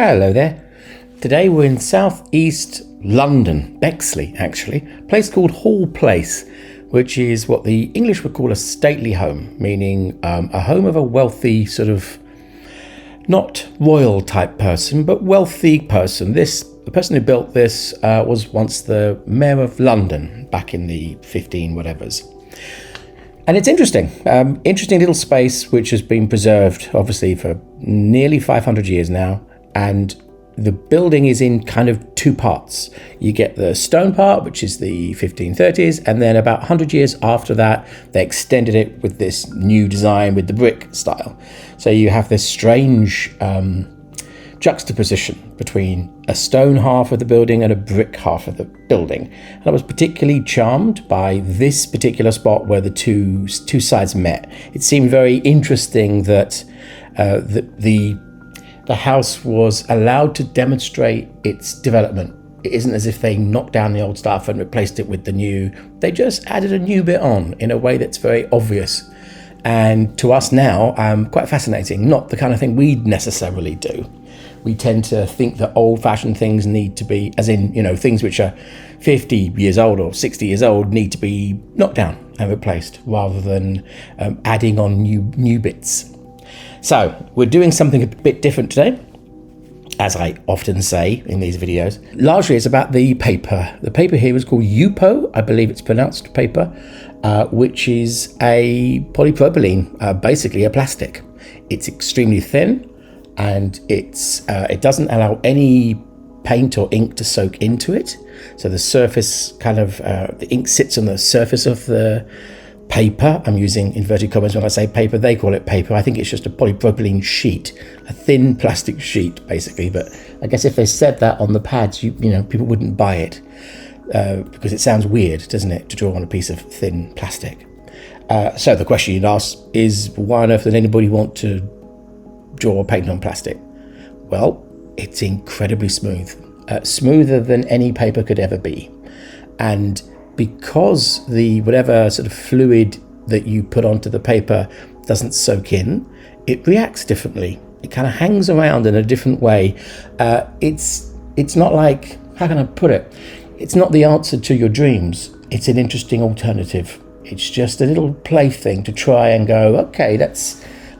Hello there. Today we're in southeast London, Bexley actually, a place called Hall Place, which is what the English would call a stately home, meaning a home of a wealthy sort of, not royal type person, but wealthy person. The person who built this was once the mayor of London back in the 15 whatevers. And it's interesting little space which has been preserved obviously for nearly 500 years now. And the building is in kind of two parts. You get the stone part, which is the 1530s, and then about 100 years after that, they extended it with this new design with the brick style. So you have this strange juxtaposition between a stone half of the building and a brick half of the building. And I was particularly charmed by this particular spot where the two sides met. It seemed very interesting that the house was allowed to demonstrate its development. It isn't as if they knocked down the old stuff and replaced it with the new. They just added a new bit on in a way that's very obvious. And to us now, quite fascinating. Not the kind of thing we'd necessarily do. We tend to think that old-fashioned things need to be, as in, things which are 50 years old or 60 years old need to be knocked down and replaced, rather than adding on new bits. So we're doing something a bit different today, as I often say in these videos. Largely it's about the paper. The paper here is called Yupo, I believe it's pronounced paper, which is a polypropylene, basically a plastic. It's extremely thin, and it doesn't allow any paint or ink to soak into it. So the surface the ink sits on the surface of the paper. I'm using inverted commas when I say paper. They call it paper. I think it's just a polypropylene sheet, a thin plastic sheet, basically. But I guess if they said that on the pads, people wouldn't buy it because it sounds weird, doesn't it, to draw on a piece of thin plastic. So the question you'd ask is, why on earth does anybody want to draw or paint on plastic? Well, it's incredibly smooth, smoother than any paper could ever be, and because the whatever sort of fluid that you put onto the paper doesn't soak in, it reacts differently. It kind of hangs around in a different way. It's not like, how can I put it? It's not the answer to your dreams. It's an interesting alternative. It's just a little plaything to try and go, okay,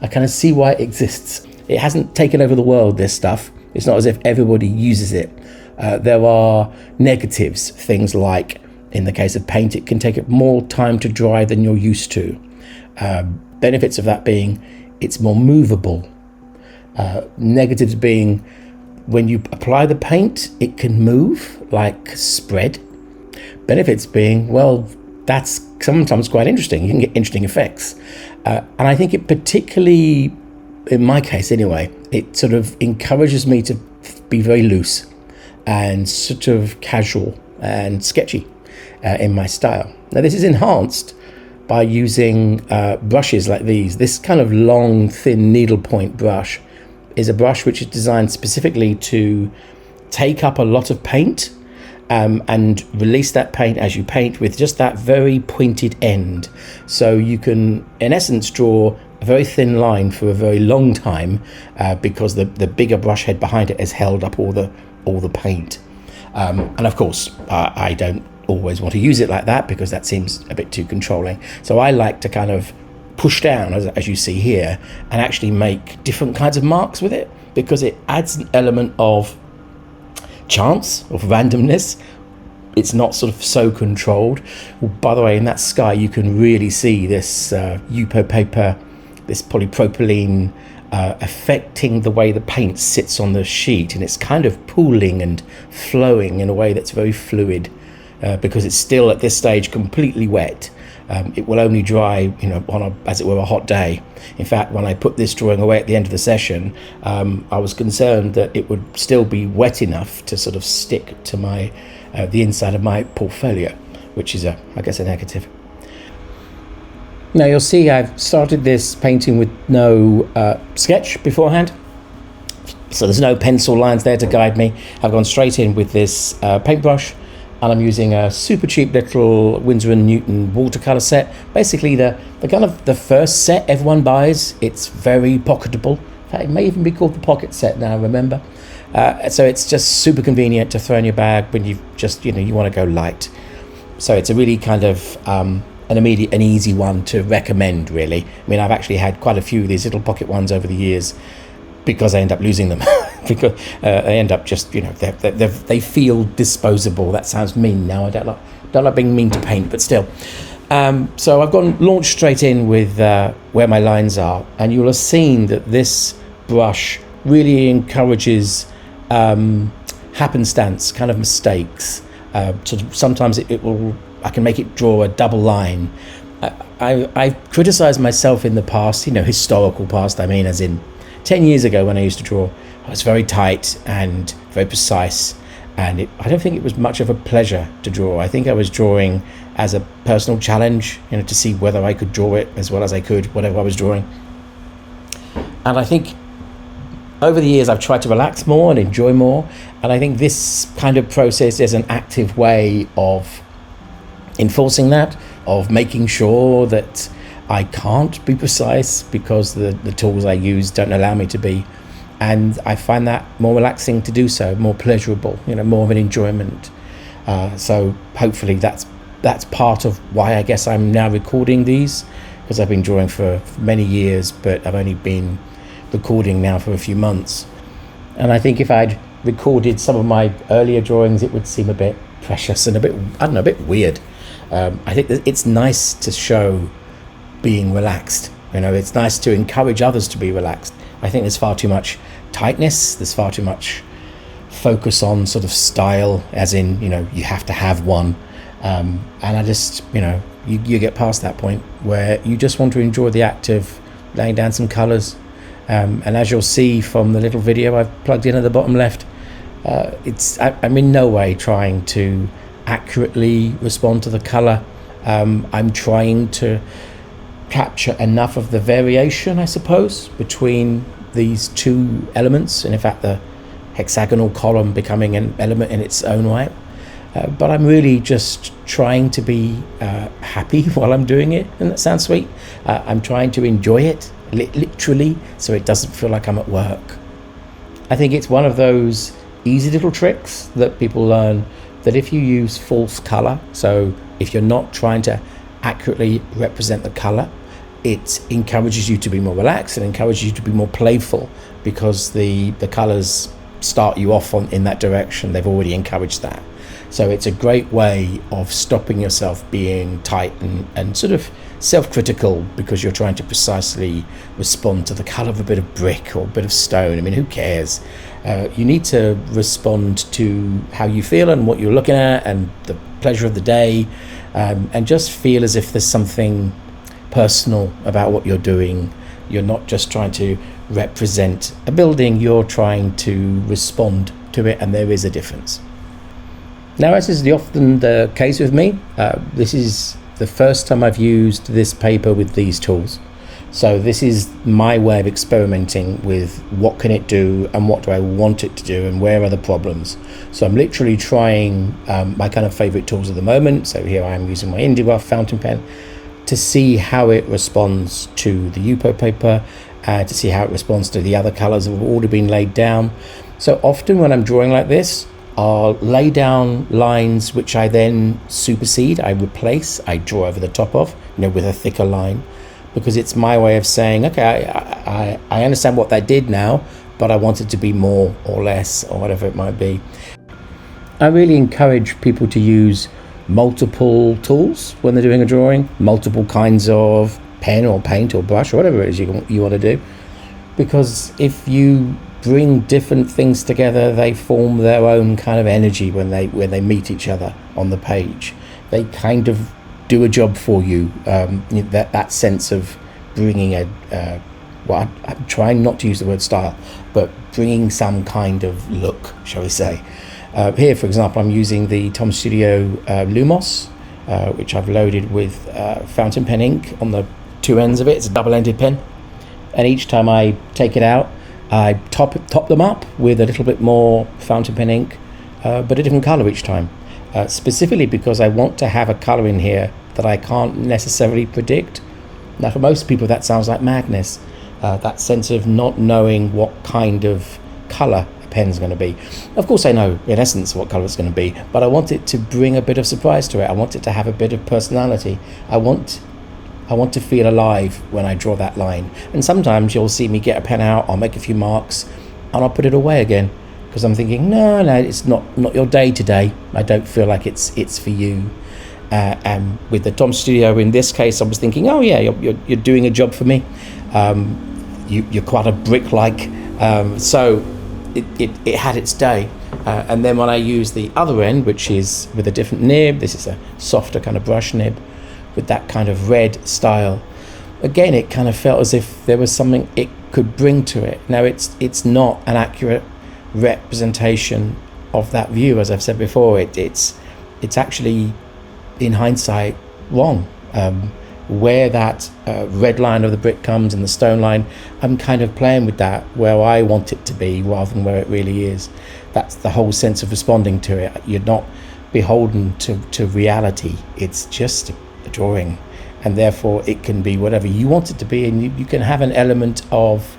I kind of see why it exists. It hasn't taken over the world, this stuff. It's not as if everybody uses it. There are negatives, things like, in the case of paint, it can take more time to dry than you're used to. Benefits of that being it's more movable. Negatives being when you apply the paint, it can move like spread. Benefits being, well, that's sometimes quite interesting. You can get interesting effects. And I think it particularly, in my case anyway, it sort of encourages me to be very loose and sort of casual and sketchy in my style. Now this is enhanced by using brushes like these. This kind of long, thin needlepoint brush is a brush which is designed specifically to take up a lot of paint and release that paint as you paint with just that very pointed end. So you can, in essence, draw a very thin line for a very long time because the bigger brush head behind it has held up all the paint. And of course, I don't always want to use it like that because that seems a bit too controlling. So I like to kind of push down, as you see here, and actually make different kinds of marks with it, because it adds an element of chance, of randomness. It's not sort of so controlled. Well, by the way, in that sky you can really see this Yupo paper, this polypropylene affecting the way the paint sits on the sheet, and it's kind of pooling and flowing in a way that's very fluid because it's still at this stage completely wet. It will only dry, on a hot day. In fact, when I put this drawing away at the end of the session, I was concerned that it would still be wet enough to sort of stick to my the inside of my portfolio, which is I guess a negative. Now you'll see I've started this painting with no sketch beforehand, so there's no pencil lines there to guide me. I've gone straight in with this paintbrush, and I'm using a super cheap little Winsor & Newton watercolour set. Basically the kind of the first set everyone buys. It's very pocketable. In fact, it may even be called the pocket set now, remember. So it's just super convenient to throw in your bag when you want to go light. So it's a really kind of an easy one to recommend, really. I mean, I've actually had quite a few of these little pocket ones over the years because I end up losing them because they end up just, they feel disposable. That sounds mean now. I don't like being mean to paint, but still. So I've launched straight in with where my lines are, and you'll have seen that this brush really encourages happenstance kind of mistakes. So sometimes I can make it draw a double line. I've criticised myself in the past, historical past, I mean, as in 10 years ago when I used to draw. I was very tight and very precise, and I don't think it was much of a pleasure to draw. I think I was drawing as a personal challenge, to see whether I could draw it as well as I could, whatever I was drawing. And I think over the years I've tried to relax more and enjoy more, and I think this kind of process is an active way of enforcing that, of making sure that I can't be precise because the tools I use don't allow me to be. And I find that more relaxing to do so, more pleasurable, more of an enjoyment. So hopefully that's part of why I guess I'm now recording these, because I've been drawing for many years, but I've only been recording now for a few months. And I think if I'd recorded some of my earlier drawings, it would seem a bit precious and a bit weird. I think that it's nice to show being relaxed. It's nice to encourage others to be relaxed. I think there's far too much tightness. There's far too much focus on sort of style, as in, you have to have one. And I just, you get past that point where you just want to enjoy the act of laying down some colours. And as you'll see from the little video I've plugged in at the bottom left, I'm in no way trying to accurately respond to the colour. I'm trying to capture enough of the variation, I suppose, between these two elements, and in fact the hexagonal column becoming an element in its own right. But I'm really just trying to be happy while I'm doing it, and that sounds sweet. I'm trying to enjoy it, literally, so it doesn't feel like I'm at work. I think it's one of those easy little tricks that people learn, that if you use false colour, so if you're not trying to accurately represent the colour, it encourages you to be more relaxed and encourages you to be more playful, because the colours start you off in that direction. They've already encouraged that. So it's a great way of stopping yourself being tight and sort of self-critical because you're trying to precisely respond to the colour of a bit of brick or a bit of stone. I mean, who cares? You need to respond to how you feel and what you're looking at and the pleasure of the day, and just feel as if there's something personal about what you're doing. You're not just trying to represent a building, you're trying to respond to it, and there is a difference. Now, as is often the case with me, this is the first time I've used this paper with these tools. So this is my way of experimenting with what can it do and what do I want it to do and where are the problems. So I'm literally trying my kind of favorite tools at the moment. So here I am using my Indigraph fountain pen to see how it responds to the Yupo paper, to see how it responds to the other colors that have already been laid down. So often when I'm drawing like this, I'll lay down lines which I then supersede, I replace, I draw over the top of, with a thicker line, because it's my way of saying, okay, I understand what that did now, but I want it to be more or less or whatever it might be. I really encourage people to use multiple tools when they're doing a drawing, multiple kinds of pen or paint or brush or whatever it is you want to do, because if you bring different things together, they form their own kind of energy when they meet each other on the page. They kind of do a job for you. That sense of bringing I'm trying not to use the word style, but bringing some kind of look, shall we say. Here, for example, I'm using the Tom Studio Lumos, which I've loaded with fountain pen ink on the two ends of it. It's a double-ended pen, and each time I take it out, I top them up with a little bit more fountain pen ink, but a different color each time, specifically because I want to have a color in here that I can't necessarily predict. Now, for most people, that sounds like madness, that sense of not knowing what kind of color a pen's going to be. Of course I know in essence what colour it's going to be, but I want it to bring a bit of surprise to it. I want it to have a bit of personality. I want to feel alive when I draw that line. And sometimes you'll see me get a pen out, I'll make a few marks, and I'll put it away again, because I'm thinking, no, it's not your day today. I don't feel like it's for you. And with the Tom Studio in this case, I was thinking, oh yeah, you're doing a job for me. You're quite a brick-like, so it had its day. And then when I use the other end, which is with a different nib, this is a softer kind of brush nib with that kind of red style. Again, it kind of felt as if there was something it could bring to it. Now, it's not an accurate representation of that view, as I've said before. It's actually, in hindsight, wrong. Where that red line of the brick comes and the stone line, I'm kind of playing with that where I want it to be rather than where it really is. That's the whole sense of responding to it. You're not beholden to reality. It's just a drawing, and therefore it can be whatever you want it to be, and you can have an element of,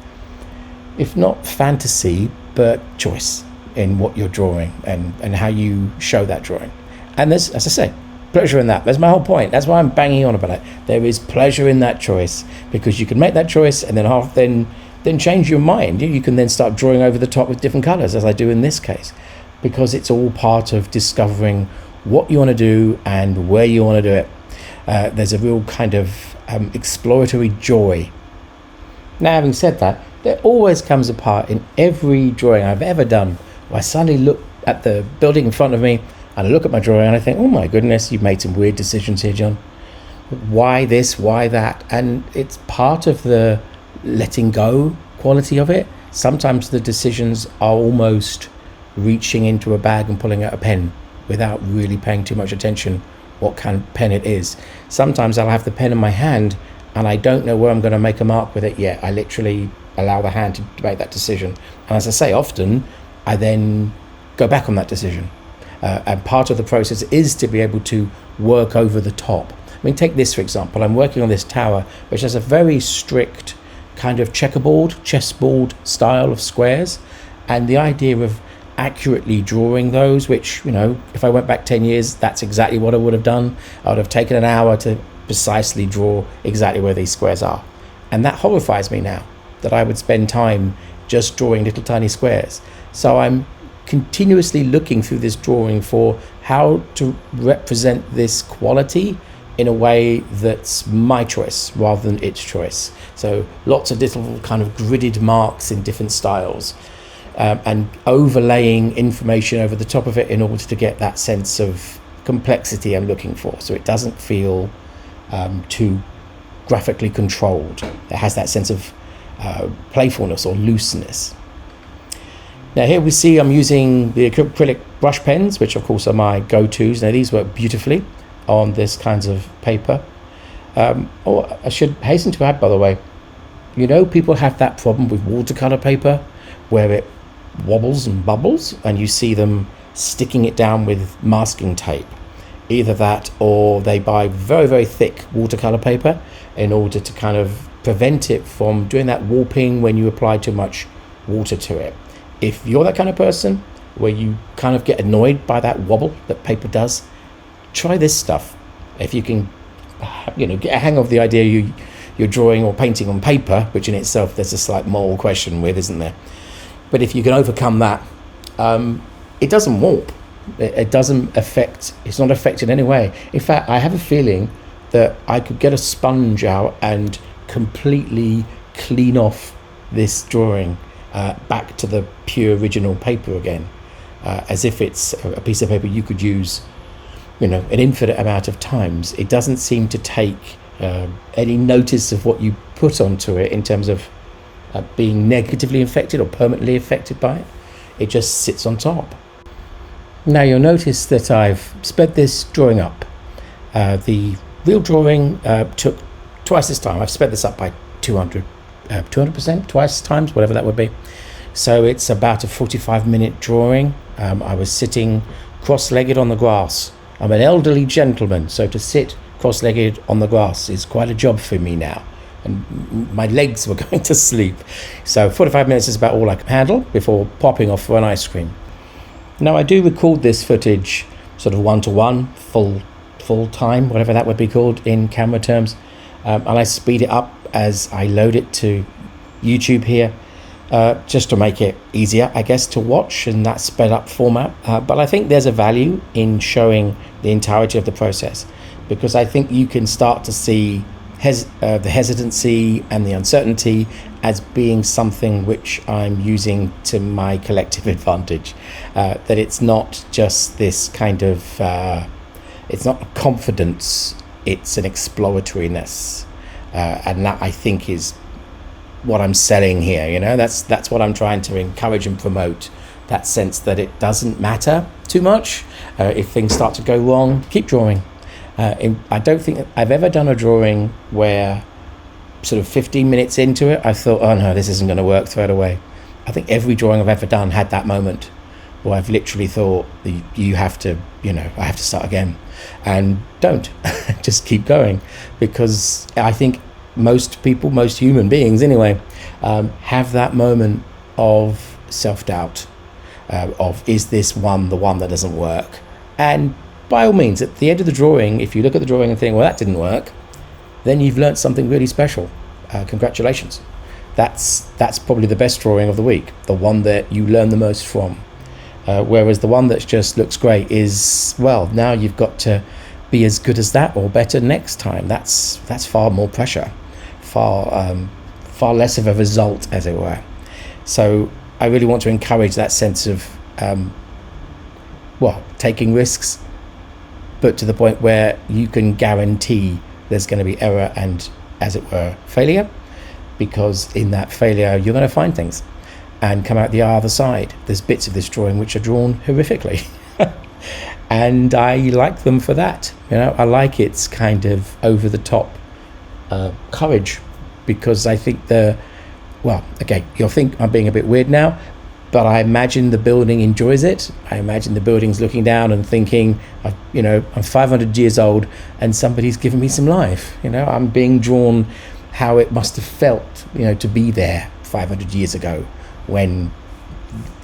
if not fantasy, but choice in what you're drawing and how you show that drawing. And there's, as I say, pleasure in that. That's my whole point. That's why I'm banging on about it. There is pleasure in that choice, because you can make that choice and then change your mind. You can then start drawing over the top with different colors, as I do in this case, because it's all part of discovering what you want to do and where you want to do it. There's a real kind of exploratory joy. Now, having said that, there always comes a part in every drawing I've ever done where I suddenly look at the building in front of me and I look at my drawing and I think, oh my goodness, you've made some weird decisions here, John. Why this, why that? And it's part of the letting go quality of it. Sometimes the decisions are almost reaching into a bag and pulling out a pen without really paying too much attention what kind of pen it is. Sometimes I'll have the pen in my hand and I don't know where I'm going to make a mark with it yet. I literally allow the hand to make that decision. And as I say, often I then go back on that decision. And part of the process is to be able to work over the top. I mean, take this for example. I'm working on this tower, which has a very strict kind of chessboard style of squares. And the idea of accurately drawing those, which, you know, if I went back 10 years, that's exactly what I would have done. I would have taken an hour to precisely draw exactly where these squares are. And that horrifies me now, that I would spend time just drawing little tiny squares. So I'm continuously looking through this drawing for how to represent this quality in a way that's my choice rather than its choice. So lots of little kind of gridded marks in different styles, and overlaying information over the top of it in order to get that sense of complexity I'm looking for, so it doesn't feel too graphically controlled. It has that sense of playfulness or looseness. Now here we see I'm using the acrylic brush pens, which of course are my go-tos. Now these work beautifully on this kinds of paper. I should hasten to add, by the way, you know, people have that problem with watercolour paper where it wobbles and bubbles and you see them sticking it down with masking tape. Either that or they buy very, very thick watercolour paper in order to kind of prevent it from doing that warping when you apply too much water to it. If you're that kind of person where you kind of get annoyed by that wobble that paper does, try this stuff. If you can, you know, get a hang of the idea you're drawing or painting on paper, which in itself there's a slight moral question with, isn't there? But if you can overcome that, it doesn't warp. It doesn't affect, it's not affected in any way. In fact, I have a feeling that I could get a sponge out and completely clean off this drawing back to the pure original paper again, as if it's a piece of paper you could use, you know, an infinite amount of times. It doesn't seem to take any notice of what you put onto it in terms of being negatively affected or permanently affected by it. It just sits on top. Now you'll notice that I've sped this drawing up. The real drawing took twice this time. I've sped this up by 200%, twice times, whatever that would be. So it's about a 45-minute drawing. I was sitting cross-legged on the grass. I'm an elderly gentleman, so to sit cross-legged on the grass is quite a job for me now. and my legs were going to sleep. So 45 minutes is about all I can handle before popping off for an ice cream. Now, I do record this footage sort of one-to-one, full time, whatever that would be called in camera terms, and I speed it up as I load it to YouTube here, just to make it easier, I guess, to watch in that sped up format. But I think there's a value in showing the entirety of the process, because I think you can start to see the hesitancy and the uncertainty as being something which I'm using to my collective advantage. That it's not just this kind of, it's not confidence, it's an exploratoriness. And that, I think, is what I'm selling here. You know, that's what I'm trying to encourage and promote, that sense that it doesn't matter too much. If things start to go wrong, keep drawing. I don't think I've ever done a drawing where sort of 15 minutes into it I thought, oh no, this isn't going to work, throw it away. I think every drawing I've ever done had that moment where I've literally thought, you have to, I have to start again. And don't. Just keep going, because I think most people, most human beings anyway, have that moment of self-doubt, of, is this one the one that doesn't work? And by all means, at the end of the drawing, if you look at the drawing and think, well, that didn't work, then you've learnt something really special. Congratulations. That's probably the best drawing of the week, the one that you learn the most from. Whereas the one that just looks great is, well, now you've got to be as good as that or better next time. That's far more pressure, far less of a result, as it were. So I really want to encourage that sense of, taking risks, but to the point where you can guarantee there's going to be error and, as it were, failure, because in that failure you're going to find things and come out the other side. There's bits of this drawing which are drawn horrifically and I like them for that. I like its kind of over the top courage, because I think you'll think I'm being a bit weird now, but I imagine the building enjoys it. I imagine the building's looking down and thinking, I'm 500 years old and somebody's given me some life. I'm being drawn how it must have felt, to be there 500 years ago when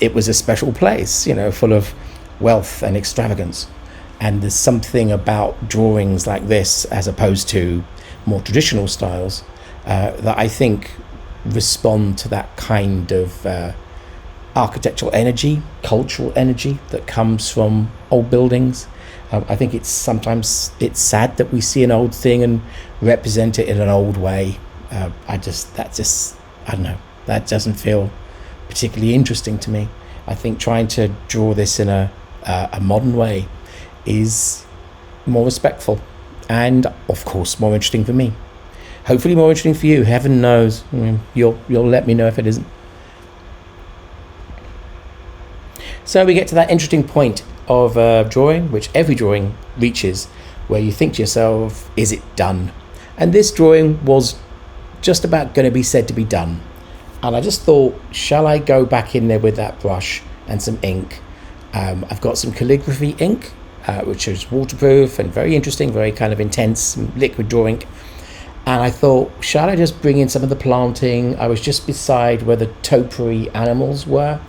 it was a special place, full of wealth and extravagance. And there's something about drawings like this, as opposed to more traditional styles, that I think respond to that kind of architectural energy, cultural energy that comes from old buildings. I think it's sad that we see an old thing and represent it in an old way. I don't know, that doesn't feel particularly interesting to me. I think trying to draw this in a modern way is more respectful and, of course, more interesting for me. Hopefully more interesting for you. Heaven knows. You'll let me know if it isn't. So we get to that interesting point of drawing, which every drawing reaches, where you think to yourself, is it done? And this drawing was just about going to be said to be done. And I just thought, shall I go back in there with that brush and some ink? I've got some calligraphy ink, which is waterproof and very interesting, very kind of intense liquid draw ink. And I thought, shall I just bring in some of the planting? I was just beside where the topiary animals were,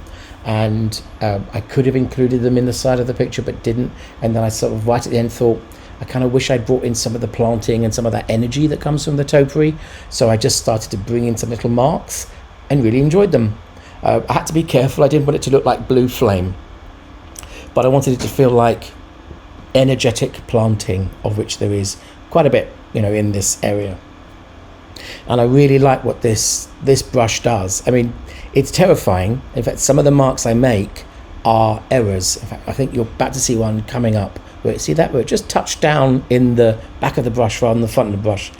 and I could have included them in the side of the picture but didn't. And then I sort of right at the end thought, I kind of wish I'd brought in some of the planting and some of that energy that comes from the topiary. So I just started to bring in some little marks and really enjoyed them. I had to be careful. I didn't want it to look like blue flame, but I wanted it to feel like energetic planting, of which there is quite a bit, in this area. And I really like what this brush does. I mean, it's terrifying. In fact, some of the marks I make are errors. In fact, I think you're about to see one coming up. Where it just touched down in the back of the brush rather than the front of the brush.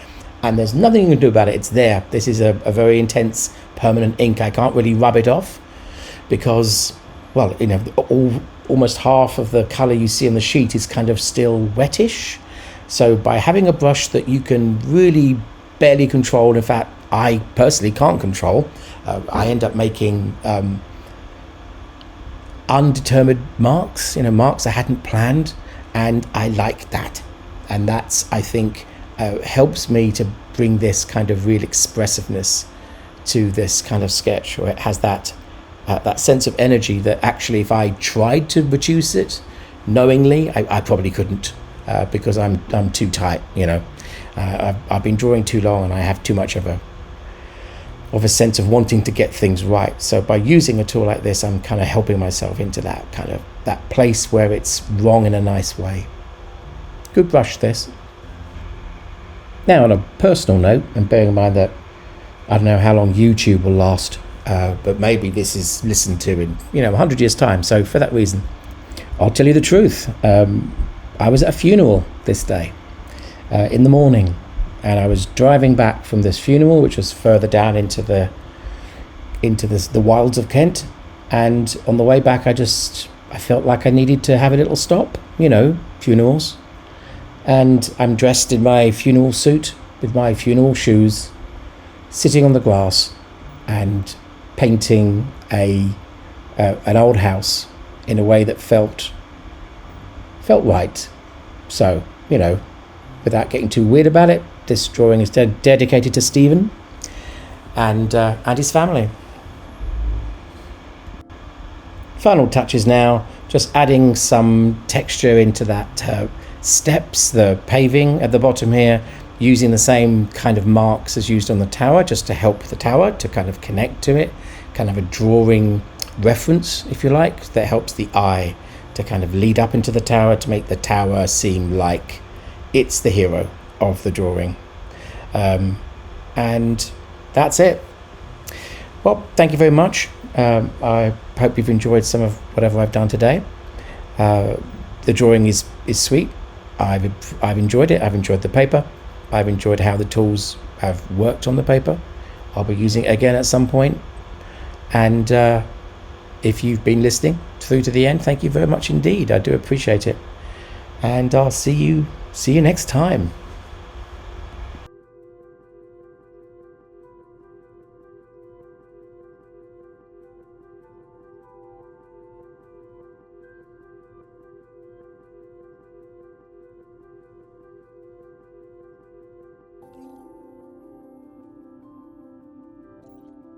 And there's nothing you can do about it. It's there. This is a very intense, permanent ink. I can't really rub it off because, almost half of the colour you see on the sheet is kind of still wettish. So by having a brush that you can really barely control, in fact, I personally can't control, I end up making undetermined marks, marks I hadn't planned, and I like that. And that's, I think, helps me to bring this kind of real expressiveness to this kind of sketch, or it has that sense of energy that actually, if I tried to reduce it knowingly, I probably couldn't, because I'm too tight, you know. I've been drawing too long, and I have too much of a sense of wanting to get things right. So by using a tool like this, I'm kind of helping myself into that place where it's wrong in a nice way. Good brush, this. Now, on a personal note, and bearing in mind that I don't know how long YouTube will last, but maybe this is listened to in 100 years' time. So for that reason, I'll tell you the truth. I was at a funeral this day in the morning, and I was driving back from this funeral, which was further down into the wilds of Kent. And on the way back, I felt like I needed to have a little stop. Funerals. And I'm dressed in my funeral suit with my funeral shoes, sitting on the grass and painting an old house in a way that felt right. So, without getting too weird about it, this drawing is dedicated to Stephen and his family. Final touches now, just adding some texture into that steps, the paving at the bottom here, using the same kind of marks as used on the tower, just to help the tower to kind of connect to it, kind of a drawing reference, if you like, that helps the eye to kind of lead up into the tower, to make the tower seem like it's the hero of the drawing. And that's it. Well, thank you very much. I hope you've enjoyed some of whatever I've done today. The drawing is sweet. I've enjoyed it. I've enjoyed the paper. I've enjoyed how the tools have worked on the paper. I'll be using it again at some point. And if you've been listening through to the end, thank you very much indeed. I do appreciate it. And I'll see you next time.